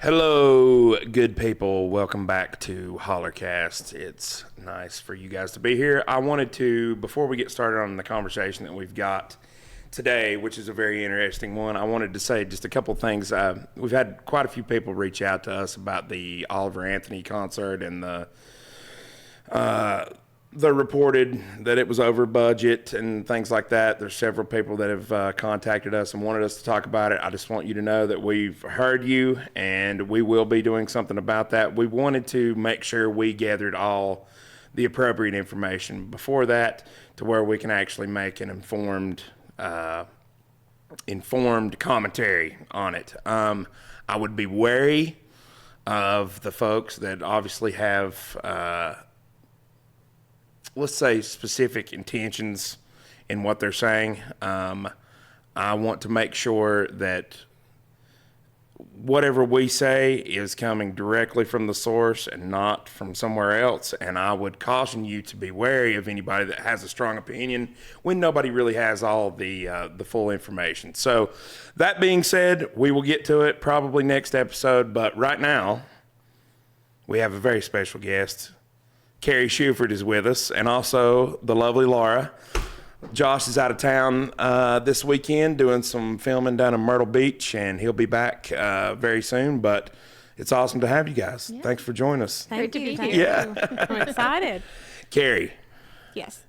Hello, good people. Welcome back to HollerCast. It's nice for you guys to be here. I wanted to, before we get started on the conversation that we've got today, which is a very interesting one, I wanted to say just a couple things. We've had quite a few people reach out to us about the Oliver Anthony concert and the reported that it was over budget and things like that. There's several people that have contacted us and wanted us to talk about it. I just want you to know that we've heard you and we will be doing something about that. We wanted to make sure we gathered all the appropriate information before that to where we can actually make an informed commentary on it. I would be wary of the folks that obviously have let's say specific intentions in what they're saying. I want to make sure that whatever we say is coming directly from the source and not from somewhere else. And I would caution you to be wary of anybody that has a strong opinion when nobody really has all the full information. So that being said, we will get to it probably next episode. But right now, we have a very special guest. Kari Shuford is with us, and also the lovely Laura. Josh is out of town this weekend doing some filming down in Myrtle Beach, and he'll be back very soon. But it's awesome to have you guys. Yeah. Thanks for joining us. Great to be here. Yeah. I'm excited. Kari. Yes.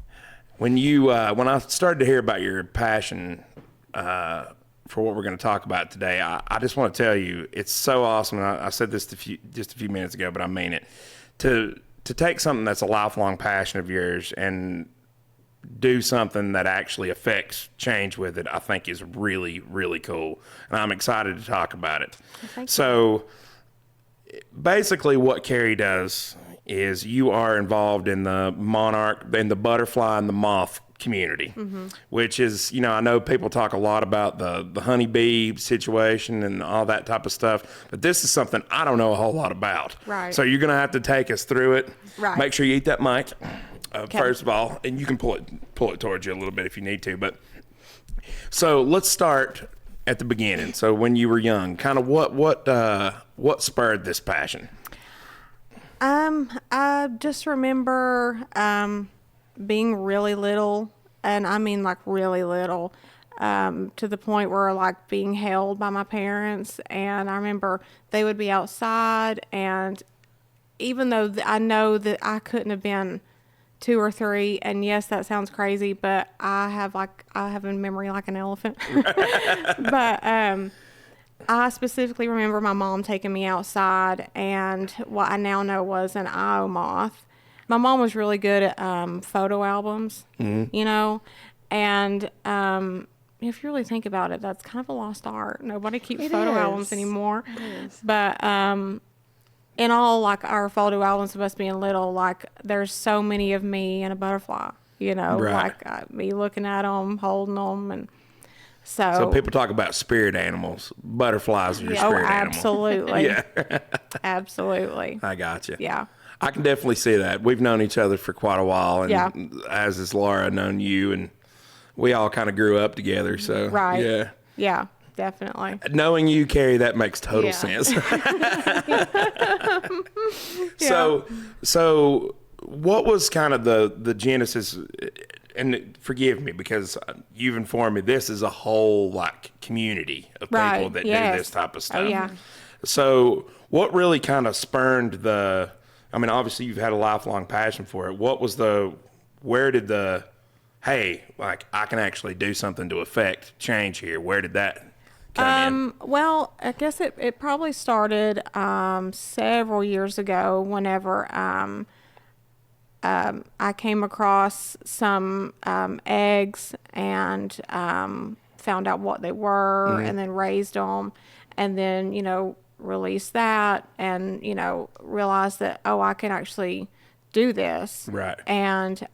When I started to hear about your passion for what we're going to talk about today, I just want to tell you it's so awesome. And I said this just a few minutes ago, but I mean it. To take something that's a lifelong passion of yours and do something that actually affects change with it, I think is really, really cool. And I'm excited to talk about it. So basically what Kari does is you are involved in the the butterfly and the moth community, which is, I know people talk a lot about the honeybee situation and all that type of stuff, but this is something I don't know a whole lot about. Right. So you're going to have to take us through it. Right. Make sure you eat that mic, first of all, and you can pull it towards you a little bit if you need to. But so let's start at the beginning. So when you were young, kind of what spurred this passion? I just remember being really little, and I mean like really little, to the point where like being held by my parents. And I remember they would be outside, and even though I know that I couldn't have been 2 or 3, and yes, that sounds crazy, but I have a memory like an elephant. But I specifically remember my mom taking me outside, and what I now know was an Io moth. My mom was really good at photo albums, and if you really think about it, that's kind of a lost art. Nobody keeps photo albums anymore. But in all, like, our photo albums of us being little, like, there's so many of me and a butterfly, Right. like me looking at them, holding them, and so people talk about spirit animals. Butterflies are your spirit animals. Absolutely. Yeah. Absolutely. I got you. Yeah. I can definitely see that. We've known each other for quite a while, and as has Laura known you, and we all kind of grew up together. So right. Yeah, definitely. Knowing you, Kari, that makes total sense. So what was kind of the genesis? And forgive me, because you've informed me this is a whole like community of people that do this type of stuff. Oh, yeah. So what really kind of spurned obviously you've had a lifelong passion for it. Where did hey, like I can actually do something to affect change here? Where did that come in? Well, I guess it probably started several years ago whenever I came across some eggs and found out what they were, and then raised them, and then, released that, and, realized that, I can actually do this. Right. And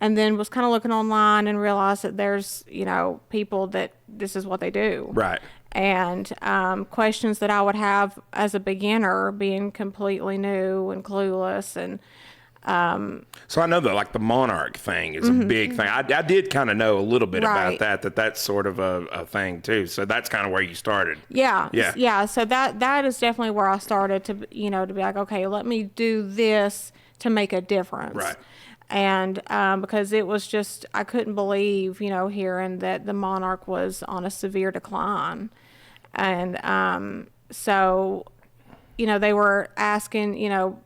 then was kind of looking online and realized that there's, people that this is what they do. Right. And questions that I would have as a beginner, being completely new and clueless, and So I know that like the monarch thing is a big thing. I did kind of know a little bit Right. about that's sort of a thing too. So that's kind of where you started. Yeah. Yeah. Yeah. So that is definitely where I started to, to be like, okay, let me do this to make a difference. Right. And because it was just, I couldn't believe, hearing that the monarch was on a severe decline. And so, they were asking,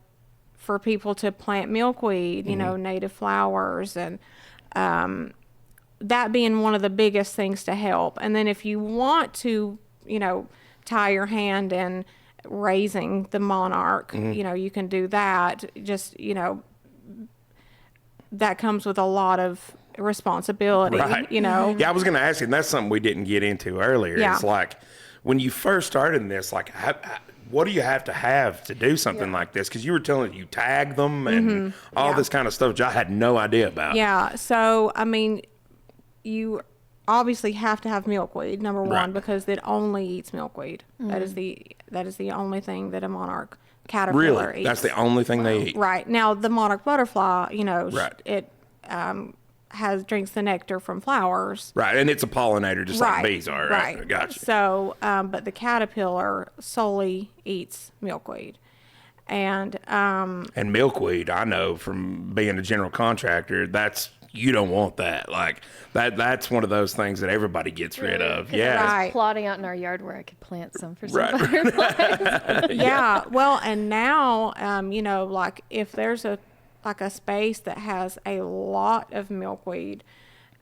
for people to plant milkweed, native flowers, and that being one of the biggest things to help. And then if you want to, tie your hand in raising the monarch, you can do that. Just, that comes with a lot of responsibility, Right. Yeah, I was going to ask you, and that's something we didn't get into earlier. Yeah. It's like when you first started in this, like, what do you have to do something like this? Because you were telling you tag them and all this kind of stuff, which I had no idea about. Yeah. So, I mean, you obviously have to have milkweed, number one, Right. because it only eats milkweed. That is the only thing that a monarch caterpillar Really? eats. That's the only thing they eat? Right. Now, the monarch butterfly, Right. it drinks the nectar from flowers. Right, and it's a pollinator just like Right. bees are, right? Right. Gotcha. So, but the caterpillar solely eats milkweed. And And milkweed, I know from being a general contractor, you don't want that. Like that's one of those things that everybody gets rid of. Yeah. Right. Plotting out in our yard where I could plant some for some Right. butterflies. yeah. Well, and now, like if there's a space that has a lot of milkweed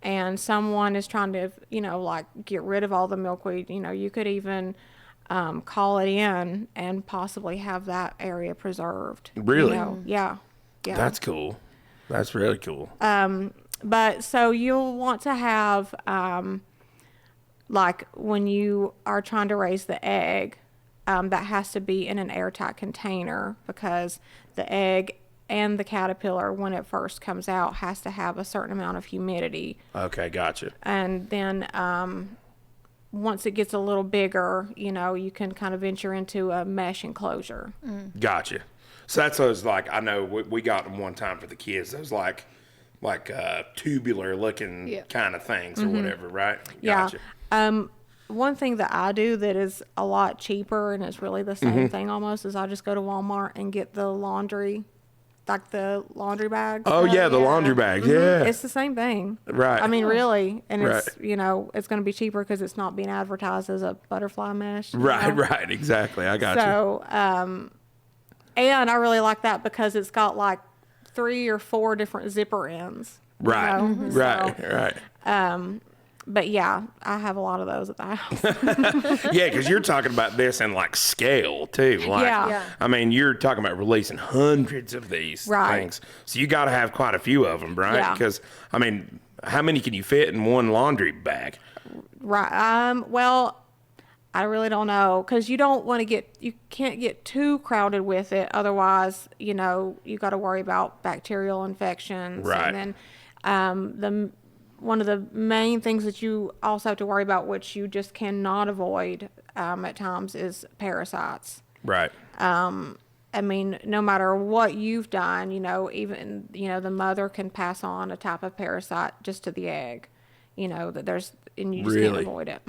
and someone is trying to, like get rid of all the milkweed, you could even call it in and possibly have that area preserved. Really? Yeah. Yeah. That's cool. That's really cool. But so you'll want to have, like when you are trying to raise the egg, that has to be in an airtight container because the egg and the caterpillar, when it first comes out, has to have a certain amount of humidity. Okay, gotcha. And then once it gets a little bigger, you can kind of venture into a mesh enclosure. Gotcha. So that's those like I know we got them one time for the kids. Those like tubular looking kind of things or whatever, right? Gotcha. Yeah. One thing that I do that is a lot cheaper and it's really the same thing almost is I just go to Walmart and get the laundry, like the laundry bags. Oh yeah, the laundry bags. Yeah. It's the same thing. Right. I mean, really. And it's, Right. it's going to be cheaper because it's not being advertised as a butterfly mesh. Right, right, exactly. I got you. So, and I really like that because it's got like 3 or 4 different zipper ends. Right, right, So, right. but yeah, I have a lot of those at the house. Yeah, because you're talking about this in like scale too. Like, Yeah. I mean, you're talking about releasing hundreds of these Right. things, so you got to have quite a few of them, right? Yeah. Because I mean, how many can you fit in one laundry bag? Right. Well, I really don't know because you can't get too crowded with it. Otherwise, you got to worry about bacterial infections. Right. And then one of the main things that you also have to worry about, which you just cannot avoid at times, is parasites. Right. I mean, no matter what you've done, even, the mother can pass on a type of parasite just to the egg, and you just can't Really? avoid it.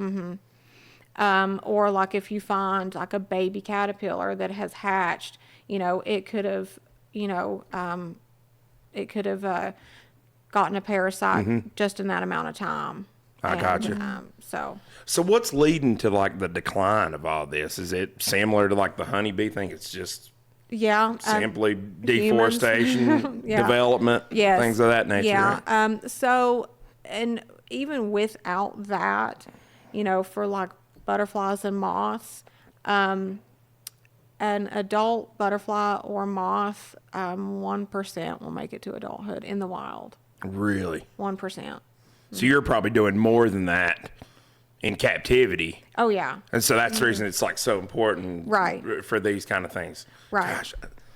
Or like if you find like a baby caterpillar that has hatched, it could have, gotten a parasite just in that amount of time. I gotcha. So what's leading to like the decline of all this? Is it similar to like the honeybee thing? It's just yeah, simply deforestation, Yeah. development, Yes. things of that nature. Yeah. Right? So, and even without that, for like butterflies and moths, an adult butterfly or moth, 1% will make it to adulthood in the wild. Really? 1%. So you're probably doing more than that in captivity. Oh yeah. And so that's the reason it's like so important Right. for these kind of things. Right. Gosh,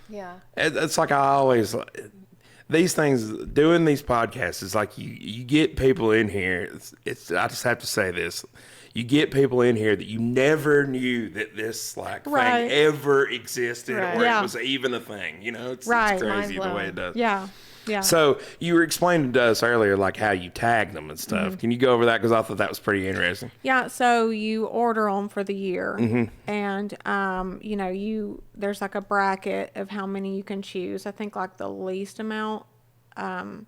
Yeah. it's like I always, these things, doing these podcasts is like you get people in here. It's I just have to say this. you get people in here that you never knew that this like Right. thing ever existed Right. or Yeah. it was even a thing. You know, it's Right. crazy the way Mind-blowing. it does. Yeah. Yeah. So you were explaining to us earlier like how you tag them and stuff. Mm-hmm. Can you go over that? Because I thought that was pretty interesting. Yeah, so you order them for the year, Mm-hmm. and you know, there's like a bracket of how many you can choose. I think like the least amount, I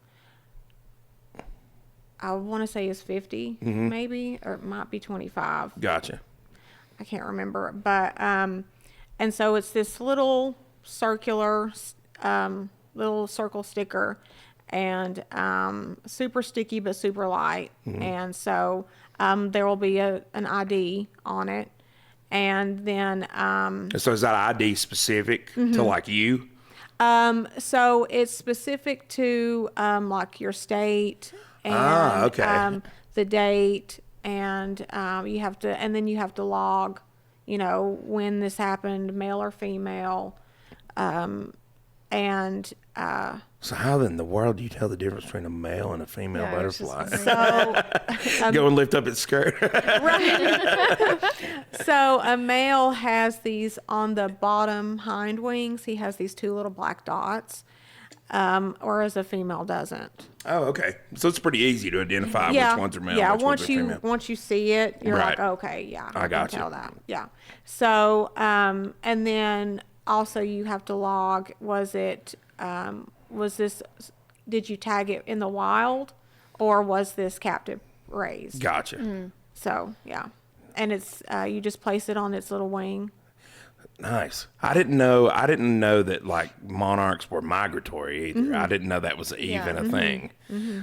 want to say is 50, Mm-hmm. maybe, or it might be 25. Gotcha. I can't remember, but and so it's this little circular, little circle sticker, and super sticky but super light, and so there will be an ID on it, and then So is that ID specific to like you? so it's specific to like your state and okay. the date, and you have to, and then you have to log, you know, when this happened, male or female, and So how in the world do you tell the difference between a male and a female Yeah, I was just butterfly? so Go and lift up its skirt. so a male has these on the bottom hind wings. He has these two little black dots, whereas a female doesn't. Oh, okay. So it's pretty easy to identify which ones are male yeah. and which ones Once are you female. see it, you're Right. like, okay, yeah, I can got you. tell that. Yeah. So and then also you have to log. Did you tag it in the wild, or was this captive raised? Gotcha. So yeah, and it's you just place it on its little wing. Nice. I didn't know that like monarchs were migratory either. I didn't know that was even a thing.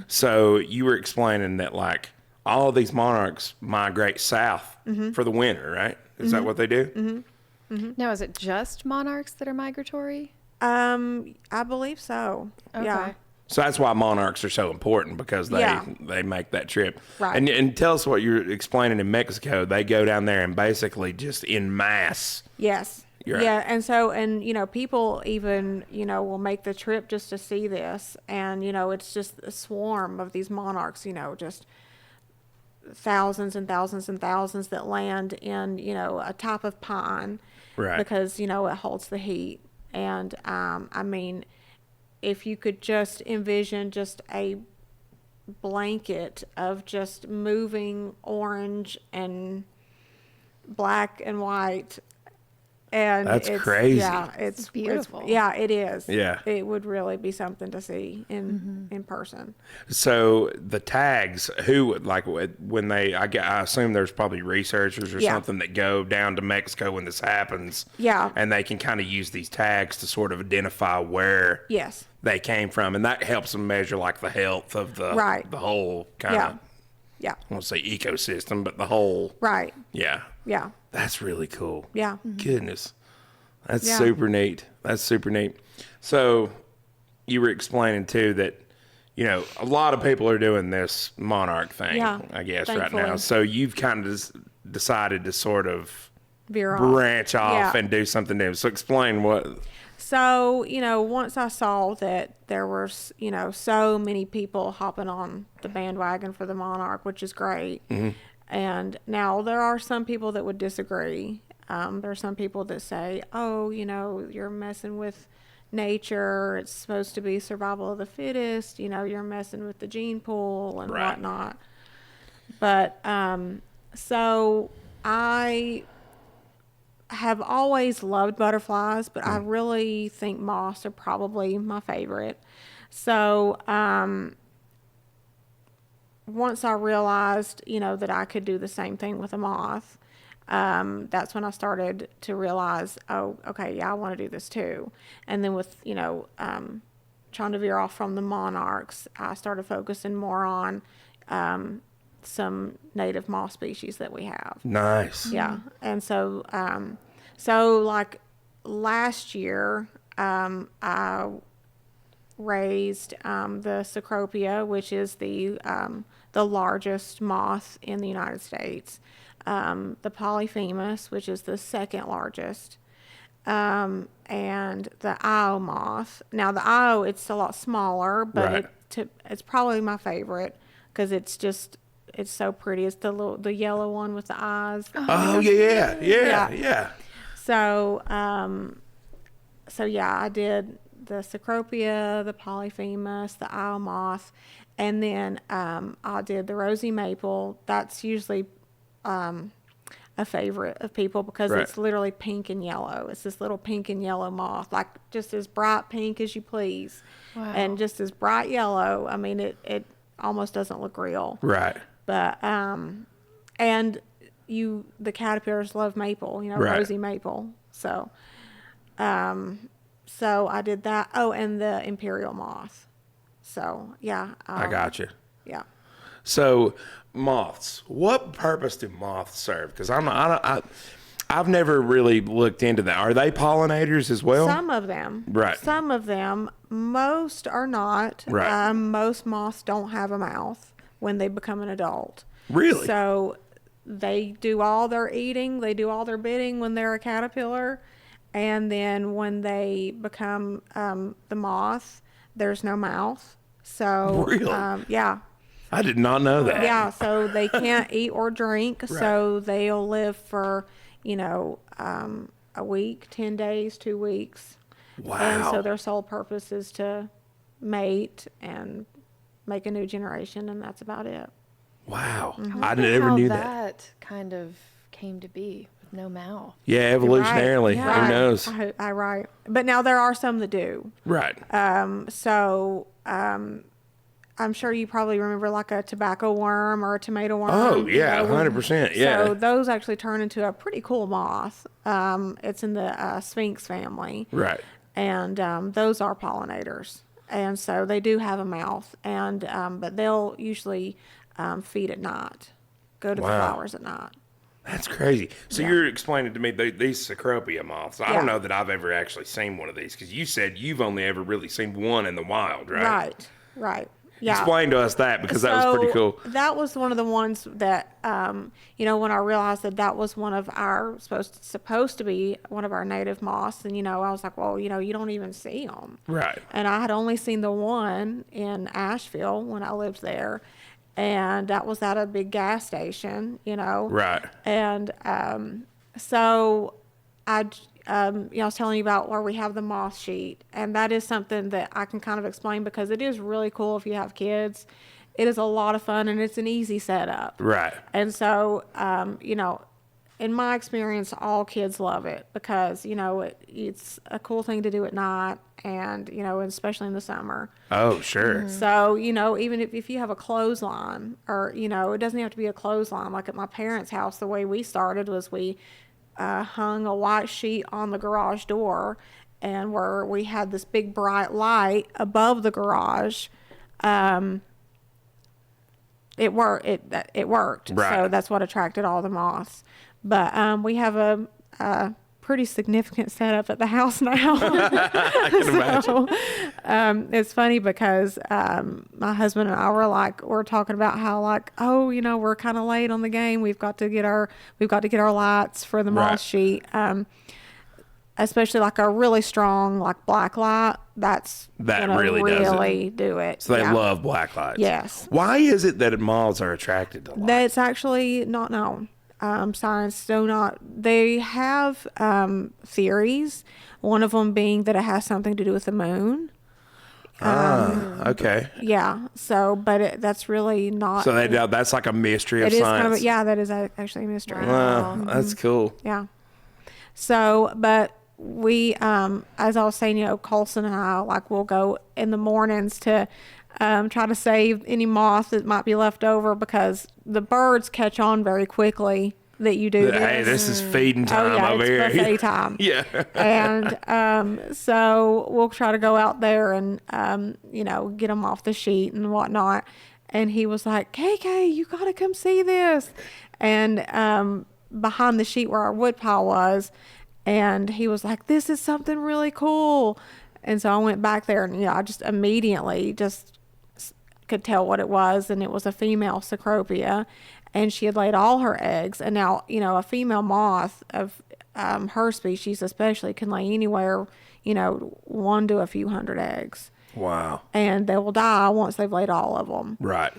So you were explaining that like all of these monarchs migrate south for the winter, right? Is that what they do? Now, is it just monarchs that are migratory? I believe so. Yeah. Okay. So that's why monarchs are so important because Yeah. they make that trip. Right. And tell us what you're explaining in Mexico. They go down there and basically just in mass. Yes. You're right. Yeah, and so, and you know, people even, you know, will make the trip just to see this, and you know, it's just a swarm of these monarchs, you know, just thousands and thousands and thousands that land in, you know, a top of pine, Right. because you know it holds the heat, and I mean, if you could just envision just a blanket of just moving orange and black and white. And That's it's crazy. Yeah, it's beautiful. yeah, it is. Yeah. It would really be something to see in person. So the tags, who like when I assume there's probably researchers or Yeah. something that go down to Mexico when this happens. Yeah. And they can kind of use these tags to sort of identify where Yes. they came from, and that helps them measure like the health of the Right. the whole kind Yeah. of Yeah. I won't say ecosystem, but the whole Right. yeah. Yeah. That's really cool. Yeah. Goodness. That's Yeah. super neat. That's super neat. So you were explaining too that, you know, a lot of people are doing this monarch thing, Yeah, I guess, right thankfully. now. So you've kind of decided to sort of Veer off. branch off Yeah. and do something new. So explain what. So, you know, once I saw that there were, you know, so many people hopping on the bandwagon for the Monarch, which is great. And now there are some people that would disagree. There are some people that say, oh, you know, you're messing with nature. It's supposed to be survival of the fittest. You know, you're messing with the gene pool and Right. whatnot. But so I have always loved butterflies, but I really think moths are probably my favorite. So once I realized, you know, that I could do the same thing with a moth, that's when I started to realize, oh, okay, yeah, I want to do this too. And then with, you know, trying to veer off from the monarchs, I started focusing more on some native moth species that we have. Nice. Yeah, and so, so like last year, I raised the Cecropia, which is the largest moth in the United States, the Polyphemus, which is the second largest, and the Io moth. Now the Io, it's a lot smaller, but Right. it's probably my favorite because it's just it's so pretty. It's the yellow one with the eyes. Oh, yeah. So, so yeah, I did the Cecropia, the Polyphemus, the Isle Moth, and then I did the Rosy Maple. That's usually a favorite of people because Right. it's literally pink and yellow. It's this little pink and yellow moth, like just as bright pink as you please, and just as bright yellow. I mean, it almost doesn't look real. Right. But and the caterpillars love maple, Right. rosy maple. So so I did that. Oh, and the imperial moth. So yeah, I got you. yeah. So, moths. What purpose do moths serve? Because I've never really looked into that. Are they pollinators as well? Some of them. Right. Some of them. Most are not. Right. Most moths don't have a mouth when they become an adult. Really? So they do all their eating, they do all their bidding when they're a caterpillar. And then when they become the moth, there's no mouth. So, Really? Yeah. I did not know that. Yeah, so they can't eat or drink, so they'll live for, a week, 10 days, 2 weeks. Wow. And so their sole purpose is to mate and make a new generation, and that's about it. Wow. Mm-hmm. I never knew that. That kind of came to be with no mouth. Yeah, evolutionarily. Right. Who knows? Right. But now there are some that do. Right. I'm sure you probably remember like a tobacco worm or a tomato worm. Oh, yeah, 100%. Yeah. So those actually turn into a pretty cool moth. It's in the Sphinx family. Right. And those are pollinators. And so they do have a mouth, and but they'll usually feed at night, go to the flowers at night. That's crazy. So you're explaining to me these Cecropia moths. I don't know that I've ever actually seen one of these because you said you've only ever really seen one in the wild, right? Right. Yeah. Explain to us that because that was pretty cool. That was one of the ones that, when I realized that was one of our, supposed to be one of our native moths. And, I was like, well, you don't even see them. Right. And I had only seen the one in Asheville when I lived there. And that was at a big gas station, Right. And so I was telling you about where we have the moth sheet, and that is something that I can kind of explain because it is really cool if you have kids. It is a lot of fun, and it's an easy setup. Right. And so, in my experience, all kids love it because, it's a cool thing to do at night and, especially in the summer. Oh, sure. So, even if you have a clothesline or, it doesn't have to be a clothesline. Like at my parents' house, the way we started was we hung a white sheet on the garage door, and where we had this big bright light above the garage. It worked. It worked. Right. So that's what attracted all the moths. But we have a pretty significant setup at the house now. I can imagine. It's funny because my husband and I we're talking about how we're kind of late on the game. We've got to get our lights for the moth sheet. Especially like a really strong black light. That really do it. So they love black lights. Yes. Why is it that moths are attracted to light? That's actually not known. Science do not. They have theories. One of them being that it has something to do with the moon. Okay. Yeah. So, but that's really not. So that's like a mystery of it is science. that is actually a mystery. Wow, that's cool. Yeah. So, but we, as I was saying, Colson and I, we'll go in the mornings to try to save any moth that might be left over because the birds catch on very quickly that you do this. Hey, this is feeding time over here. It's buffet time. Yeah. And so we'll try to go out there and, get them off the sheet and whatnot. And he was like, KK, you got to come see this. And behind the sheet where our wood pile was, and he was like, this is something really cool. And so I went back there and, I just immediately could tell what it was. And it was a female Cecropia, and she had laid all her eggs. And now, a female moth of her species especially can lay anywhere, 1 to a few hundred eggs. Wow. And they will die once they've laid all of them. Right.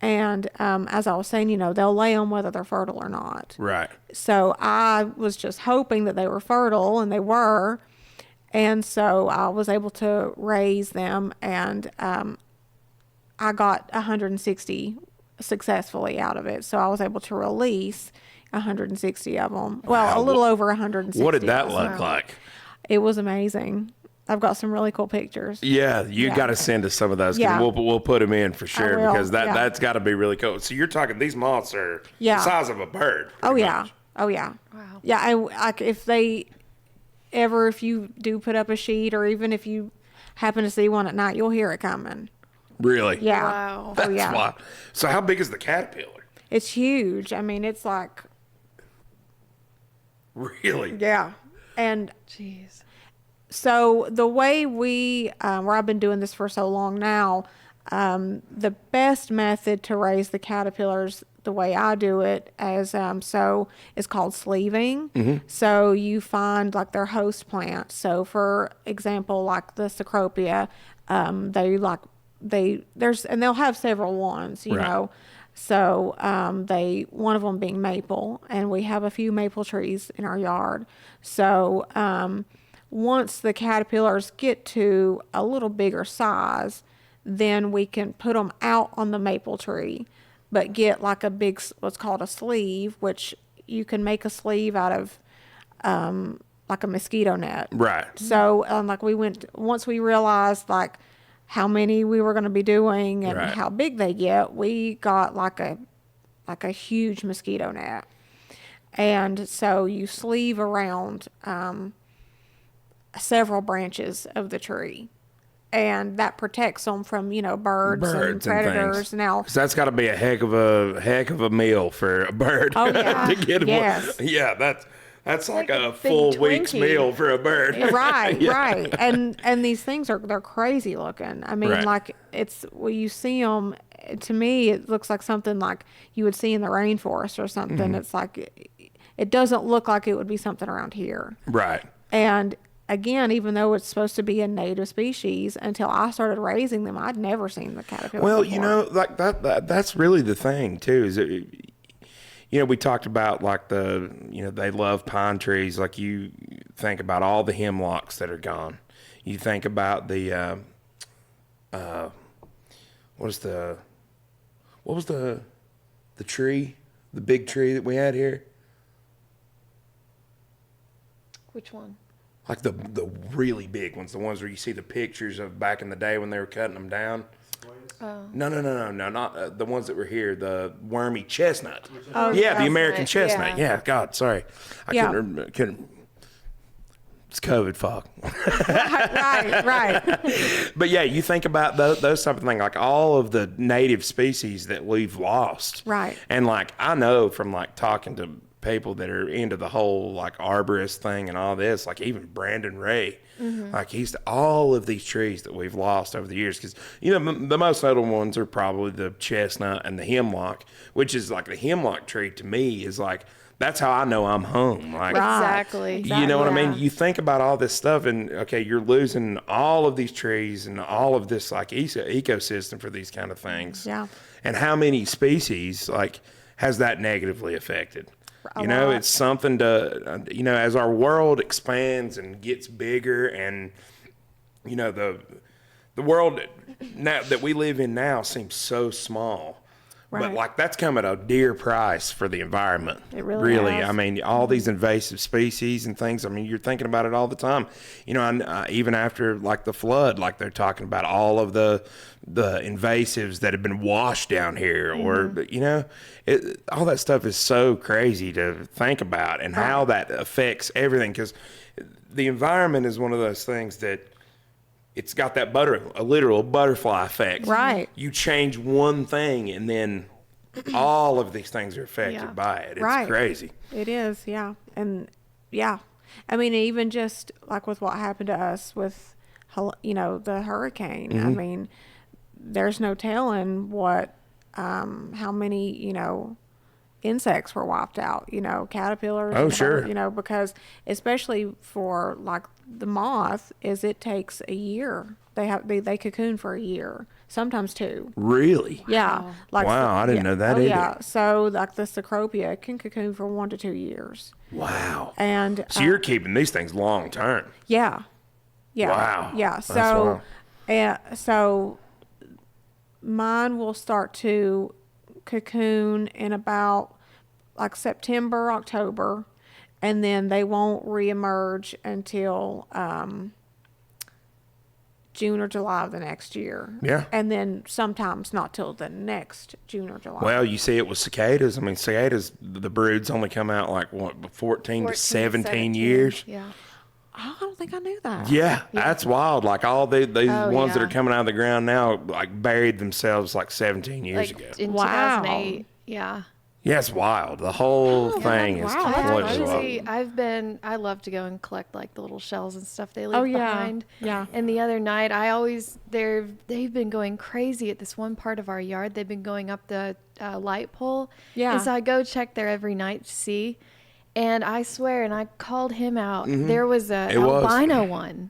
And as I was saying, they'll lay them whether they're fertile or not. Right. So I was just hoping that they were fertile, and they were. And so I was able to raise them, and I got 160 successfully out of it. So I was able to release 160 of them. Well, Wow. a little over 160. What did that So look like? It was amazing. I've got some really cool pictures. Yeah, you Yeah. got to send us some of those. 'Cause Yeah. we'll put them in for sure will, because yeah. that's got to be really cool. So you're talking these moths are Yeah. the size of a bird. Oh pretty yeah. much. Oh yeah. Wow. Yeah. If you do put up a sheet, or even if you happen to see one at night, you'll hear it coming. Really? Yeah. Wow. That's Oh yeah. why. So how big is the caterpillar? It's huge. I mean, it's like, Really? yeah. And Jeez. so the way where I've been doing this for so long now, the best method to raise the caterpillars, the way I do it, is called sleeving. So you find like their host plant. So for example, like the Cecropia, and they'll have several ones, you Right. know. So one of them being maple, and we have a few maple trees in our yard. So once the caterpillars get to a little bigger size, then we can put them out on the maple tree, but get like what's called a sleeve, which you can make a sleeve out of like a mosquito net. Right. So once we realized like how many we were going to be doing and Right. how big they get, we got like a huge mosquito net. And so you sleeve around several branches of the tree, and that protects them from birds and predators. things. Now, 'Cause that's got to be a heck of a meal for a bird. Oh, yeah. to get 'em Yes. Yeah, that's like like a a big full week's Twinkie. meal for a bird. right, Yeah. right, and these things they're crazy looking. I mean, Right. like when you see them, to me it looks like something like you would see in the rainforest or something. Mm-hmm. It's like it doesn't look like it would be something around here. Right. And again, even though it's supposed to be a native species, until I started raising them, I'd never seen the caterpillar Well, before. like that's really the thing too. Is it, we talked about like they love pine trees. Like you think about all the hemlocks that are gone. You think about the what was the tree, the big tree that we had here? Which one? Like the really big ones, the ones where you see the pictures of back in the day when they were cutting them down. Oh. No, not the ones that were here. The wormy chestnut. Oh, yeah, the American chestnut, chestnut. yeah. Yeah, God, sorry, I Yeah. couldn't. It's COVID, fuck. right. But yeah, you think about those type of things, like all of the native species that we've lost. Right. And like I know from like talking to people that are into the whole like arborist thing and all this, like even Brandon Ray, like he's all of these trees that we've lost over the years, because the most notable ones are probably the chestnut and the hemlock, which is like the hemlock tree to me is like that's how I know I'm home. Like Right. Exactly. you know what I mean? Yeah. You think about all this stuff, and okay, you're losing all of these trees and all of this like ecosystem for these kind of things. Yeah. And how many species like has that negatively affected? A lot. It's something to as our world expands and gets bigger, and the world now that we live in now seems so small. But Right. like that's come at a dear price for the environment. It really has. I mean, all these invasive species and things. I mean, you're thinking about it all the time. Even after like the flood, like they're talking about all of the invasives that have been washed down here, or all that stuff is so crazy to think about, and how that affects everything. Because the environment is one of those things that it's got that a literal butterfly effect. Right. You change one thing, and then all of these things are affected Yeah. by it. It's Right. crazy. It is, yeah. And yeah, I mean, even just like with what happened to us with, the hurricane, I mean, there's no telling how many, insects were wiped out, caterpillars. Oh, and sure. because especially for like the moth, it takes a year. They cocoon for a year, sometimes 2. Really? Yeah. Like Wow, I didn't know that either. Yeah. So like the Cecropia can cocoon for 1 to 2 years. Wow. And So you're keeping these things long term. yeah. Yeah. Wow. Yeah. That's So wild. so mine will start to cocoon in about like September, October, and then they won't reemerge until June or July of the next year. Yeah. And then sometimes not till the next June or July. Well, you see it with cicadas. I mean, cicadas, the broods only come out like, 14 to 17 years? Yeah. Oh, I don't think I knew that. Yeah, that's wild. Like all these Oh, ones that yeah. are coming out of the ground now, like buried themselves like 17 years Like ago. in Wow. 2008. Yeah. Yeah, it's wild. The whole thing is wow, that's completely Actually, wild. I love to go and collect like the little shells and stuff they leave Oh, yeah. behind. Yeah. And the other night, they've been going crazy at this one part of our yard. They've been going up the light pole. Yeah. And so I go check there every night to see. And I swear, and I called him out. There was a It was. albino one.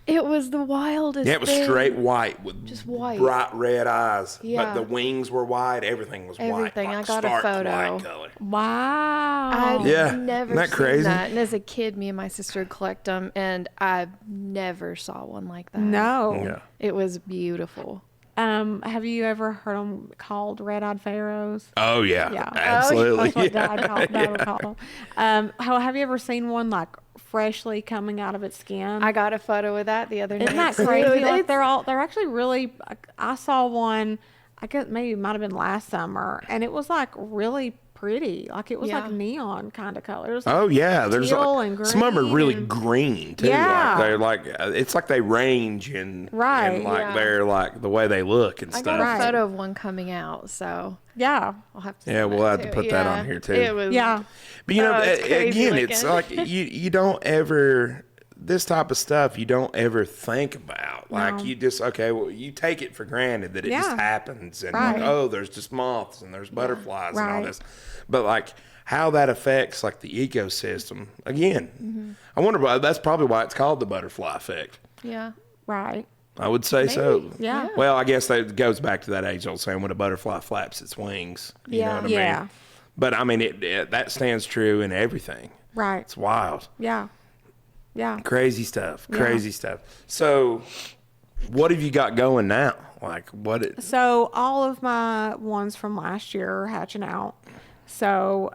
It was the wildest Yeah, it was thing. straight white with Just white. bright red eyes. Yeah. But the wings were white. Everything was white. Everything. Like I got a stark photo. white color. Wow. I've Yeah. never Isn't that seen crazy? that. And as a kid, me and my sister would collect them, and I never saw one like that. No. Yeah. It was beautiful. Have you ever heard them called red-eyed pharaohs? Oh, yeah. Yeah. Absolutely. That's what Yeah. Dad would call them. Have you ever seen one like freshly coming out of its skin? I got a photo of that the other night. Isn't that too. crazy? Like It's- they're actually really. I saw one. I guess maybe it might have been last summer, and it was like really pretty. Like it was Yeah. like neon kind of colors. Oh yeah, there's teal like, and some of them are green really and- green too. Yeah. Like they're like it's like they range and Right. and like Yeah. they're like the way they look and I stuff. got Right. a photo of one coming out, so Yeah. I'll have to. Yeah, send we'll that have to too. put that Yeah. on here, too. It was. Yeah. But you know, Oh, it's crazy again, it's looking. like you don't ever this type of stuff you don't ever think about. Like No. you just well you take it for granted that it just Yeah. happens and Right. like oh there's just moths and there's butterflies and all Right. this, but like how that affects like the ecosystem again. I wonder why that's probably why it's called the butterfly effect. Yeah. Right. I would say so. Yeah. Well, I guess that goes back to that age-old saying when a butterfly flaps its wings. You know Yeah. what I Yeah. mean? But I mean, that stands true in everything. Right. It's wild. Yeah. Yeah. Crazy stuff. Crazy stuff. So, what have you got going now? Like, what? So all of my ones from last year are hatching out. So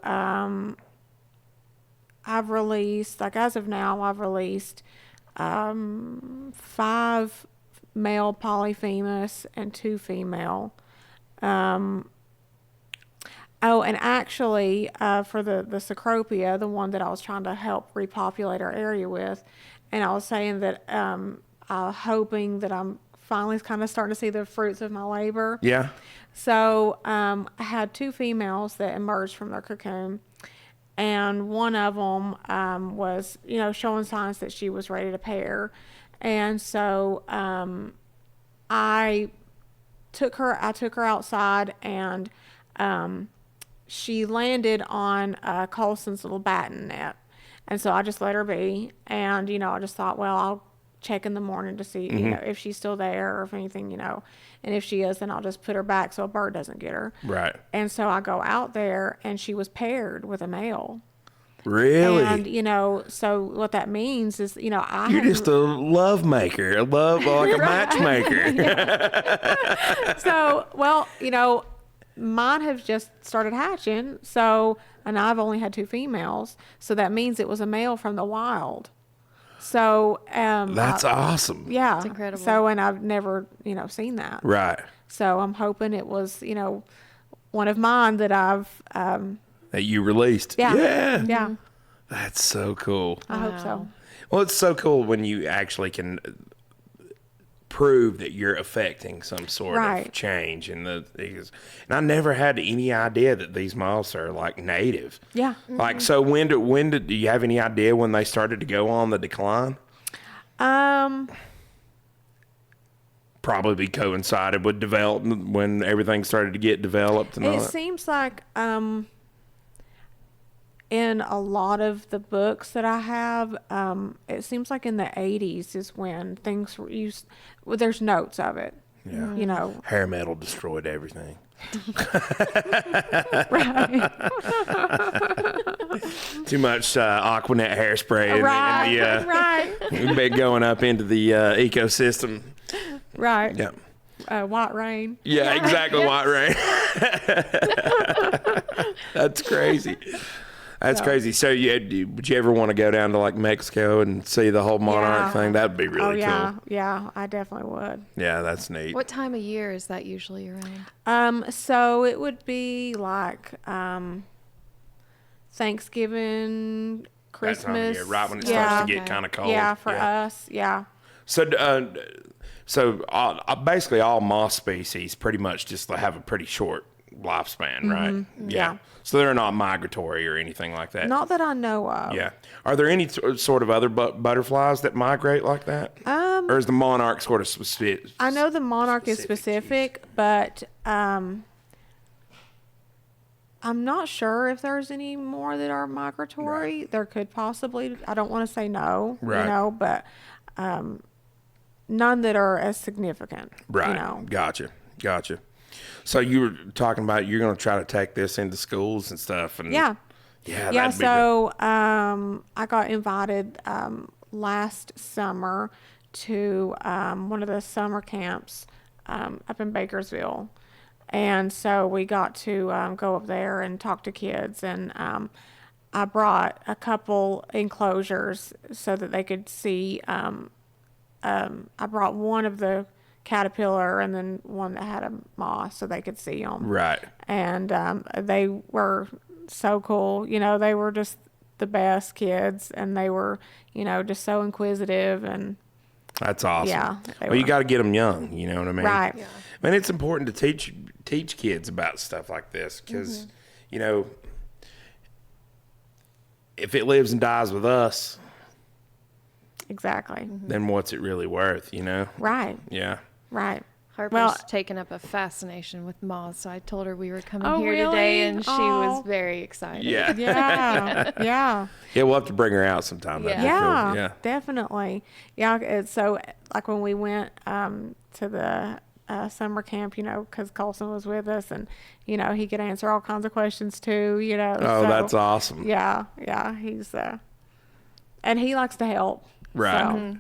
I've released, like as of now, I've released 5 male polyphemus and 2 female. Oh, and actually, for the Cecropia, the one that I was trying to help repopulate our area with, and I was saying that I'm hoping that I'm finally kind of starting to see the fruits of my labor. Yeah. So I had 2 females that emerged from their cocoon, and one of them was, showing signs that she was ready to pair, and so I took her outside, and she landed on Colson's little batting net, and so I just let her be, and I just thought, well, I'll check in the morning to see if she's still there or if anything, and if she is, then I'll just put her back so a bird doesn't get her. Right. And so I go out there, and she was paired with a male. Really? And so what that means is, You're I just a love maker, a matchmaker. so well, mine have just started hatching. So, and I've only had 2 females, so that means it was a male from the wild. So That's awesome. yeah, That's incredible. So, and I've never seen that. Right. So I'm hoping it was one of mine that I've That you released. yeah Yeah. yeah. That's so cool. I hope so. Wow. Well, it's so cool when you actually can prove that you're affecting some sort of Right. change and I never had any idea that these moths are like native. Yeah. Like, so when do you have any idea when they started to go on the decline? Probably coincided with development when everything started to get developed and all It that. seems like in a lot of the books that I have, it seems like in the 80s is when things were used. Well, there's notes of it. Yeah. You know. Hair metal destroyed everything. Right. Too much Aquanet hairspray and Right. we've been going up into the ecosystem. Right. Yeah. White rain. Yeah, exactly. White rain. That's crazy. That's crazy. So, would you ever want to go down to like Mexico and see the whole monarch thing? That'd be really cool. Yeah, I definitely would. Yeah, that's neat. What time of year is that usually around? So it would be like Thanksgiving, That time of Christmas. year, right when it yeah. starts to get kind of cold. Yeah, for us. Yeah. So, basically, all moth species pretty much just have a pretty short lifespan, right? Yeah. So they're not migratory or anything like that. Not that I know of. Yeah. Are there any sort of other butterflies that migrate like that? Or is the monarch sort of specific? I know the monarch is specific, but I'm not sure if there's any more that are migratory. Right. There could possibly. I don't want to say no, Right. you know, but none that are as significant. Right. You know. Gotcha. So you were talking about you're going to try to take this into schools and stuff, and Yeah. yeah. Yeah. That'd be So I got invited last summer to one of the summer camps up in Bakersville. And so we got to go up there and talk to kids. And I brought a couple enclosures so that they could see. I brought one of the caterpillar and then one that had a moth so they could see them. right. And they were so cool. You know, they were just the best kids. And they were, you know, just so inquisitive. And That's awesome. Yeah, Well, you got to get them young. You know what I mean? right. Yeah. I mean, it's important to teach kids about stuff like this because, you know, if it lives and dies with us, Exactly. then what's it really worth? You know? Right. Yeah. Right. Harper's Well- taken up a fascination with moths, so I told her we were coming Oh, here really? today, and she was Oh. very excited. Yeah. Yeah. Yeah. Yeah, we'll have to bring her out sometime. That'd be Yeah, cool. Yeah. definitely. Yeah, so like when we went to the summer camp, you know, because Colson was with us, and you know he could answer all kinds of questions too. You know. Oh, so, that's awesome. Yeah, he's and he likes to help. Right. So,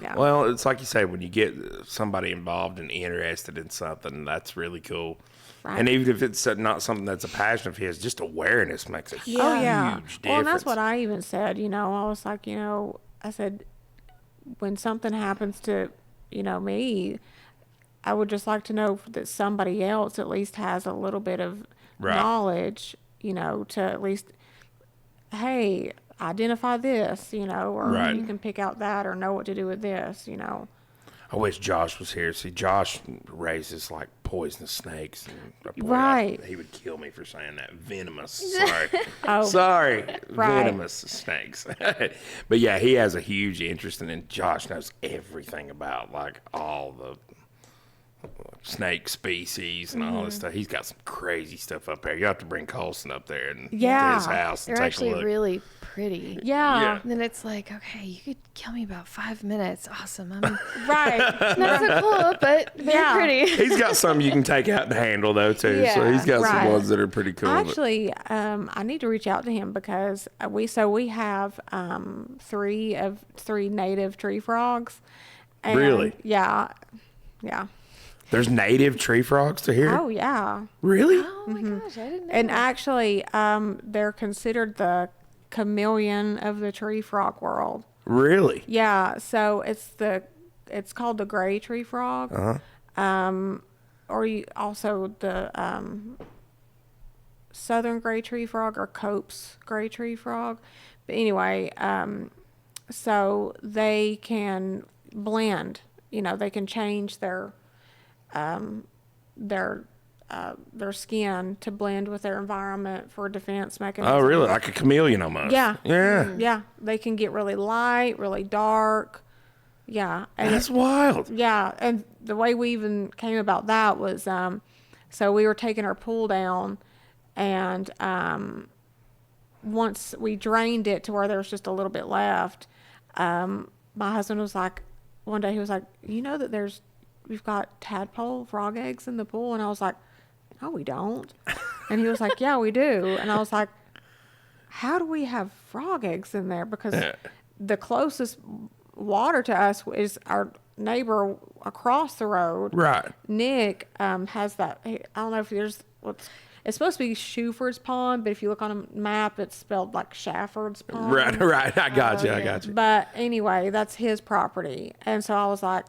yeah. Well, it's like you say, when you get somebody involved and interested in something, that's really cool. Right. And even if it's not something that's a passion of his, just awareness makes a huge Oh yeah. difference. Well, and that's what I even said. You know, I was like, you know, I said, when something happens to, you know, me, I would just like to know that somebody else at least has a little bit of Right. knowledge, you know, to at least, hey, identify this, you know, or Right. you can pick out that or know what to do with this, you know. I wish Josh was here. See, Josh raises like poisonous snakes. And boy, Right. he would kill me for saying that. Venomous. Sorry. Oh. Sorry. Right. Venomous snakes. But yeah, he has a huge interest in it. Josh knows everything about like all the snake species and all this stuff. He's got some crazy stuff up there. You have to bring Colson up there and to Yeah. his house and They're take a actually look. really pretty. Yeah. Yeah. And then it's like, okay, you could kill me about 5 minutes. Awesome. I'm Right. not so cool, but very Yeah. pretty. He's got some you can take out and handle though too. So Yeah. he's got some Right. ones that are pretty cool. but- Actually, I need to reach out to him because we have three native tree frogs. And Really? Yeah. Yeah. There's native tree frogs to here? Oh yeah. Really? Oh my gosh, I didn't know. And that. actually, they're considered the chameleon of the tree frog world. Really? Yeah. So it's called the gray tree frog. Or also the southern gray tree frog or Cope's gray tree frog. But anyway, so they can blend. You know, they can change their skin to blend with their environment for defense mechanisms. Oh, really? Like a chameleon almost? Yeah. Yeah. Yeah, they can get really light, really dark. Yeah, and That's wild. yeah, and the way we even came about that was, so we were taking our pool down, and once we drained it to where there was just a little bit left, my husband was like, one day he was like, you know that we've got tadpole frog eggs in the pool? And I was like, no, we don't. And he was like, yeah, we do. And I was like, how do we have frog eggs in there? Because the closest water to us is our neighbor across the road. Right. Nick has that. I don't know if there's it's supposed to be Shuford's pond, but if you look on a map, it's spelled like Shafford's pond. Right. I got you. But anyway, that's his property. And so I was like,